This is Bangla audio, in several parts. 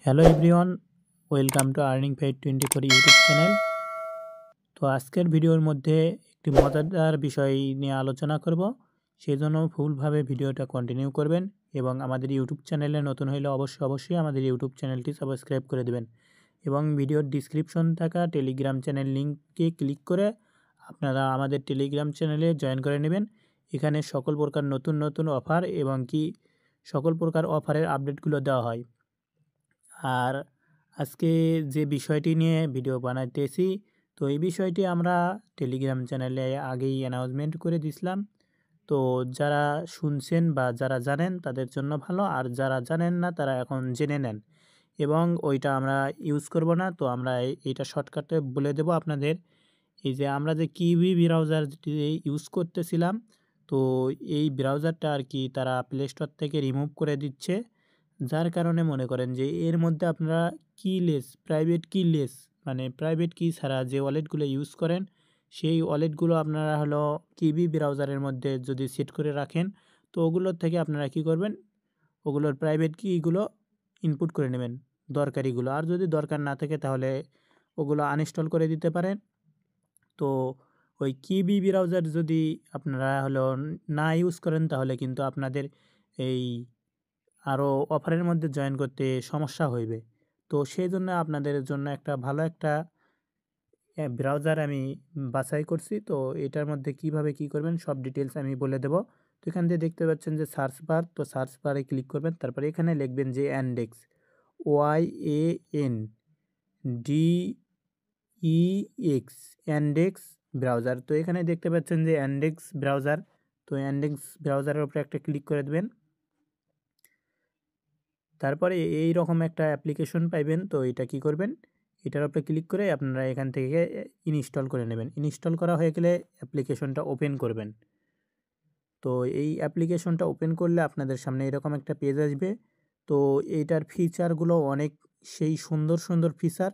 Hello everyone, welcome to earning fight 24 YouTube channel. তো আজকের ভিডিওর মধ্যে একটি মজাদার বিষয় নিয়ে আলোচনা করব। সেই জন্য ফুলভাবে ভিডিওটা কন্টিনিউ করবেন এবং আমাদের ইউটিউব চ্যানেলে নতুন হলে অবশ্যই আমাদের ইউটিউব চ্যানেলটি সাবস্ক্রাইব করে দেবেন এবং ভিডিওর ডিসক্রিপশন থাকা টেলিগ্রাম চ্যানেল লিঙ্কে ক্লিক করে আপনারা আমাদের টেলিগ্রাম চ্যানেলে জয়েন করে নেবেন। এখানে সকল প্রকার নতুন অফার এবং সকল প্রকার অফারের আপডেটগুলো দেওয়া হয়। আর আজকে যে বিষয়টি নিয়ে ভিডিও বানাইতেছি, তো এই বিষয়টি আমরা টেলিগ্রাম চ্যানেলে আগেই অ্যানাউন্সমেন্ট করে দিছিলাম। তো যারা শুনছেন বা যারা জানেন তাদের জন্য ভালো, আর যারা জানেন না তারা এখন জেনে নেন এবং ওইটা আমরা ইউজ করব না। তো আমরা এইটা শর্টকাটে বলে দেব আপনাদের। এই যে আমরা যে কিউবি ব্রাউজার ইউজ করতেছিলাম, তো এই ব্রাউজারটা আর কি তারা প্লে স্টোর থেকে রিমুভ করে দিচ্ছে, যার কারণে মনে করেন যে এর মধ্যে আপনারা প্রাইভেট কি ছাড়া যে ওয়ালেটগুলো ইউজ করেন, সেই ওয়ালেটগুলো আপনারা হলো কিবি ব্রাউজারের মধ্যে যদি সেট করে রাখেন, তো ওগুলোর থেকে আপনারা কি করবেন, ওগুলোর প্রাইভেট কিগুলো ইনপুট করে নেবেন, দরকারিগুলো। আর যদি দরকার না থাকে তাহলে ওগুলো আনইনস্টল করে দিতে পারেন। তো ওই কিবি ব্রাউজার যদি আপনারা হলো না ইউজ করেন তাহলে কিন্তু আপনাদের এই আরও অফারের মধ্যে জয়েন করতে সমস্যা হইবে। তো সেই জন্য আপনাদের জন্য একটা ভালো একটা ব্রাউজার আমি বাছাই করছি। তো এটার মধ্যে কিভাবে কি করবেন সব ডিটেলস আমি বলে দেব। তো এখান থেকে দেখতে পাচ্ছেন যে সার্চ বার, তো সার্চ বারে ক্লিক করবেন, তারপরে এখানে লিখবেন যে অ্যান্ডেক্স, YANDEX, অ্যান্ডেক্স ব্রাউজার। তো এখানে দেখতে পাচ্ছেন যে অ্যান্ডেক্স ব্রাউজার, তো অ্যান্ডেক্স ব্রাউজারের উপরে একটা ক্লিক করে দেবেন। তারপরে এই রকম একটা অ্যাপ্লিকেশন পাইবেন। তো এটা কি করবেন, এটার উপরে ক্লিক করে আপনারা এখান থেকে ইনস্টল করে নেবেন। ইনস্টল করা হয়ে গেলে অ্যাপ্লিকেশনটা ওপেন করবেন। তো এই অ্যাপ্লিকেশনটা ওপেন করলে আপনাদের সামনে এরকম একটা পেজ আসবে। তো এইটার ফিচারগুলো অনেক সেই সুন্দর ফিচার।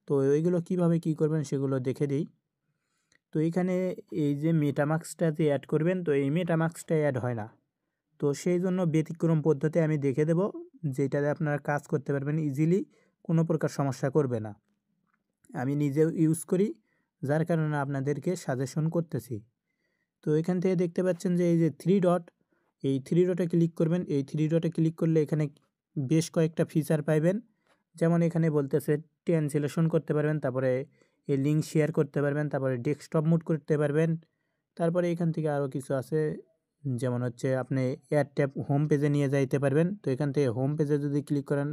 তো এইগুলো কিভাবে কি করবেন সেগুলো দেখে দিই। তো এইখানে এই যে মেটামাস্কটা যে অ্যাড করবেন, তো এই মেটামাস্কটা অ্যাড হয় না। তো সেই জন্য ব্যতিক্রম পদ্ধতি আমি দেখে দেব, যেটাতে আপনারা কাজ করতে পারবেন ইজিলি, কোনো প্রকার সমস্যা করবে না। আমি নিজেও ইউজ করি, যার কারণে আপনাদেরকে সাজেশন করতেছি। তো এখান থেকে দেখতে পাচ্ছেন যে এই যে এই থ্রি ডটে ক্লিক করবেন। এই থ্রি ডটে ক্লিক করলে এখানে বেশ কয়েকটা ফিচার পাইবেন। যেমন এখানে বলতেছে ট্রান্সলেশন করতে পারবেন, তারপরে এই লিঙ্ক শেয়ার করতে পারবেন, তারপরে ডেস্কটপ মুড করতে পারবেন। তারপরে এখান থেকে আরও কিছু আছে, যেমন হচ্ছে আপনি অ্যাড ট্যাব হোম পেজে নিয়ে যাইতে পারবেন। তো এখান থেকে হোম পেজে যদি ক্লিক করেন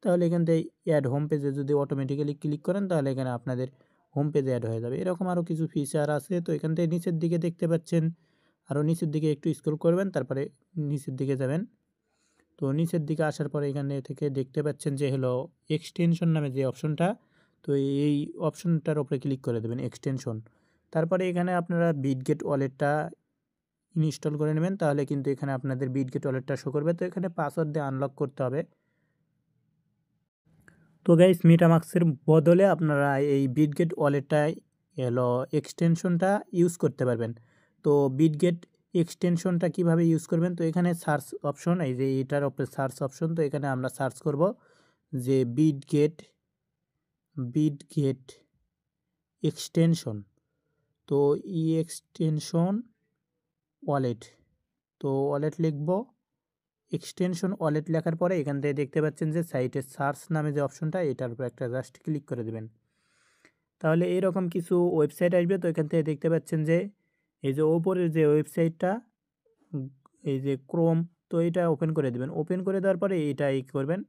তাহলে এখান থেকে অ্যাড হোম পেজে যদি অটোমেটিক্যালি ক্লিক করেন তাহলে এখানে আপনাদের হোম পেজে অ্যাড হয়ে যাবে। এরকম আরও কিছু ফিচার আছে। তো এখান থেকে নিচের দিকে দেখতে পাচ্ছেন, আরও নিচের দিকে একটু স্ক্রল করবেন, তারপরে নিচের দিকে যাবেন। তো নিচের দিকে আসার পরে এখানে থেকে দেখতে পাচ্ছেন যে হলো এক্সটেনশন নামে যে অপশনটা, তো এই অপশনটার উপরে ক্লিক করে দেবেন, এক্সটেনশন। তারপরে এখানে আপনারা বিটগেট ওয়ালেটটা ইনস্টল করে নেবেন, তাহলে কিন্তু এখানে আপনাদের বিটগেট ওয়ালেটটা শো করবে। তো এখানে পাসওয়ার্ড দিয়ে আনলক করতে হবে। তো গাইস, মেটামাস্কের বদলে আপনারা এই বিটগেট ওয়ালেটটাই হলো এক্সটেনশনটা ইউজ করতে পারবেন। তো বিটগেট এক্সটেনশনটা কিভাবে ইউজ করবেন, তো এখানে সার্চ অপশন, এই যে এটার উপরে সার্চ অপশন, তো এখানে আমরা সার্চ করব যে বিটগেট এক্সটেনশন। তো এক্সটেনশন ওয়ালেট, তো ওয়ালেট লিখব। এক্সটেনশন ওয়ালেট লেখার পরে এখান থেকে দেখতে পাচ্ছেন যে সাইটের সার্চ নামে যে অপশনটা, এটার উপর একটা জাস্ট ক্লিক করে দেবেন। তাহলে এরকম কিছু ওয়েবসাইট আসবে। তো এখান থেকে দেখতে পাচ্ছেন যে এই যে ওপরের যে ওয়েবসাইটটা, এই যে ক্রোম, তো এটা ওপেন করে দেবেন। ওপেন করে দেওয়ার পরে এটা করবেন,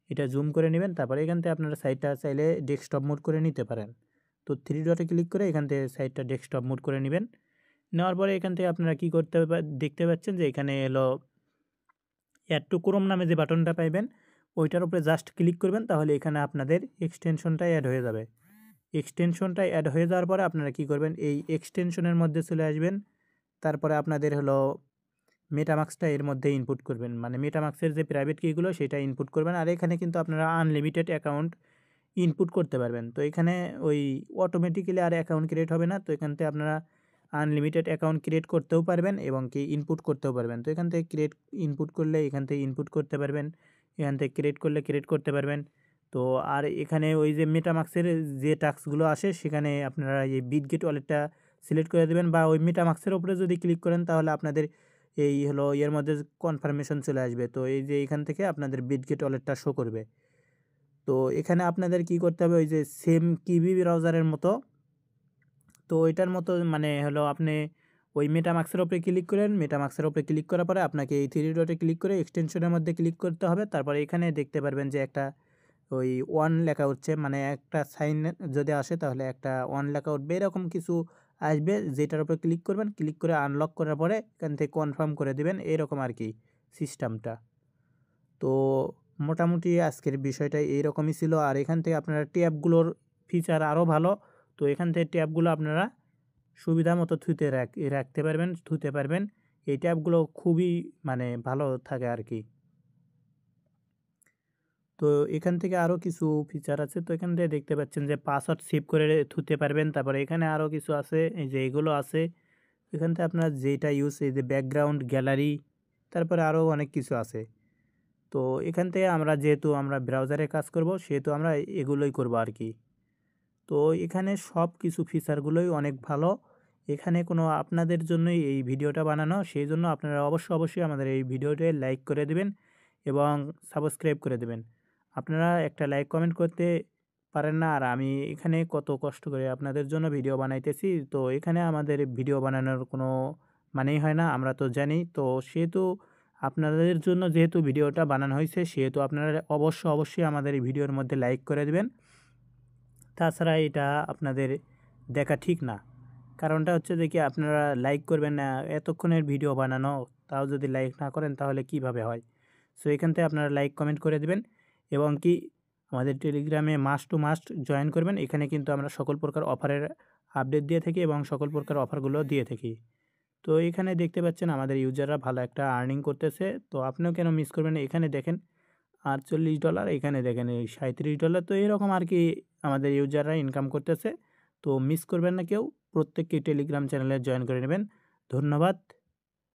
এটা জুম করে নেবেন। তারপরে এখান থেকে আপনারা সাইটটা চাইলে ডেস্কটপ মোড করে নিতে পারেন। তো থ্রি ডটে ক্লিক করে এখান থেকে সাইটটা ডেস্কটপ মোড করে নেবেন। নেওয়ার পরে এখান থেকে আপনারা কী করতে দেখতে পাচ্ছেন যে এখানে এলো অ্যাড টু ক্রোম নামে যে বাটনটা পাইবেন, ওইটার উপরে জাস্ট ক্লিক করবেন, তাহলে এখানে আপনাদের এক্সটেনশনটা অ্যাড হয়ে যাবে। এক্সটেনশনটা অ্যাড হয়ে যাওয়ার পরে আপনারা কি করবেন, এই এক্সটেনশনের মধ্যে চলে আসবেন। তারপরে আপনাদের হলো মেটামাস্কটা এর মধ্যে ইনপুট করবেন, মানে মেটামাস্কের যে প্রাইভেট কিগুলো সেটা ইনপুট করবেন। আর এখানে কিন্তু আপনারা আনলিমিটেড অ্যাকাউন্ট ইনপুট করতে পারবেন। তো এখানে ওই অটোমেটিক্যালি আর অ্যাকাউন্ট ক্রিয়েট হবে না। তো এখান থেকে আপনারা আনলিমিটেড অ্যাকাউন্ট ক্রিয়েট করতেও পারবেন এবং কি ইনপুট করতেও পারবেন। তো এখান থেকে ইনপুট করলে এখান থেকে ইনপুট করতে পারবেন, এখান থেকে ক্রিয়েট করলে ক্রিয়েট করতে পারবেন। তো আর এখানে ওই যে মেটামাক্সের যে টাস্কগুলো আসে সেখানে আপনারা এই বিটগেট ওয়ালেটটা সিলেক্ট করে দেবেন, বা ওই মেটামাক্সের উপরে যদি ক্লিক করেন তাহলে আপনাদের এই হলো এর মধ্যে কনফার্মেশন চলে আসবে। তো এই যে এখান থেকে আপনাদের বিটগেট ওয়ালেটটা শো করবে। তো এখানে আপনাদের কি করতে হবে, ওই যে সেম কিবি ব্রাউজারের মতো, তো এটার মতো মানে হলো আপনি ওই মেটামাক্সের উপরে ক্লিক করেন। মেটামাক্সের উপরে ক্লিক করার পরে আপনাকে এই থ্রি ডটে ক্লিক করে এক্সটেনশনের মধ্যে ক্লিক করতে হবে। তারপরে এখানে দেখতে পারবেন যে একটা ওই ওয়ান লেখা উঠছে, মানে একটা সাইন যদি আসে তাহলে একটা ওয়ান লেখা উঠবে, এরকম কিছু আসবে, যেটার উপরে ক্লিক করবেন। ক্লিক করে আনলক করার পরে এখান থেকে কনফার্ম করে দিবেন, এরকম আর কি সিস্টেমটা। তো মোটামুটি আজকের বিষয়টা এইরকমই ছিল। আর এখান থেকে আপনারা ট্যাবগুলোর ফিচার আরও ভালো। তো এখান থেকে ট্যাবগুলো আপনারা সুবিধা মতো রাখতে পারবেন, ধুতে পারবেন। এই ট্যাবগুলো খুবই মানে ভালো থাকে আর কি। তো এখান থেকে আরও কিছু ফিচার আছে। তো এখান থেকে দেখতে পাচ্ছেন যে পাসওয়ার্ড সেভ করে ধুতে পারবেন। তারপরে এখানে আরও কিছু আছে, এই যে এগুলো আছে। এখান থেকে আপনার যেটা ইউজ, এই যে ব্যাকগ্রাউন্ড গ্যালারি, তারপরে আরও অনেক কিছু আছে। তো এখান থেকে যেহেতু আমরা ব্রাউজারে কাজ করব, সেহেতু আমরা এগুলোই করব আর কি। তো এখানে সব কিছু ফিচারগুলোই অনেক ভালো। এখানে কোনো আপনাদের জন্যই এই ভিডিওটা বানানো, সেই জন্য আপনারা অবশ্যই আমাদের এই ভিডিওতে লাইক করে দেবেন এবং সাবস্ক্রাইব করে দেবেন। আপনারা একটা লাইক কমেন্ট করতে পারেন না, আর আমি এখানে কত কষ্ট করে আপনাদের জন্য ভিডিও বানাইতেছি। তো এখানে আমাদের ভিডিও বানানোর কোনো মানেই হয় না, আমরা তো জানি। তো সেহেতু আপনাদের জন্য যেহেতু ভিডিওটা বানানো হয়েছে, সেহেতু আপনারা অবশ্যই আমাদের এই ভিডিওর মধ্যে লাইক করে দেবেন। তাছাড়া এটা আপনাদের দেখা ঠিক না। কারণটা হচ্ছে যে কি, আপনারা লাইক করবেন না, এতক্ষণের ভিডিও বানানো, তাও যদি লাইক না করেন তাহলে কিভাবে হয়? সো এখান থেকে আপনারা লাইক কমেন্ট করে দেবেন এবং কি আমাদের টেলিগ্রামে মাস্ট টু মাস্ট জয়েন করবেন। এখানে কিন্তু আমরা সকল প্রকার অফারের আপডেট দিয়ে থাকি এবং সকল প্রকার অফারগুলো দিয়ে থাকি। তো এখানে দেখতে পাচ্ছেন আমাদের ইউজাররা ভালো একটা আর্নিং করতেছে। তো আপনিও কেন মিস করবেন? এখানে দেখেন $48, এখানে দেখেন এই $37। তো এরকম আর কি আমাদের ইউজাররা ইনকাম করতেছে। তো মিস করবেন না কেউ, প্রত্যেককে টেলিগ্রাম চ্যানেলে জয়েন করে নেবেন। ধন্যবাদ।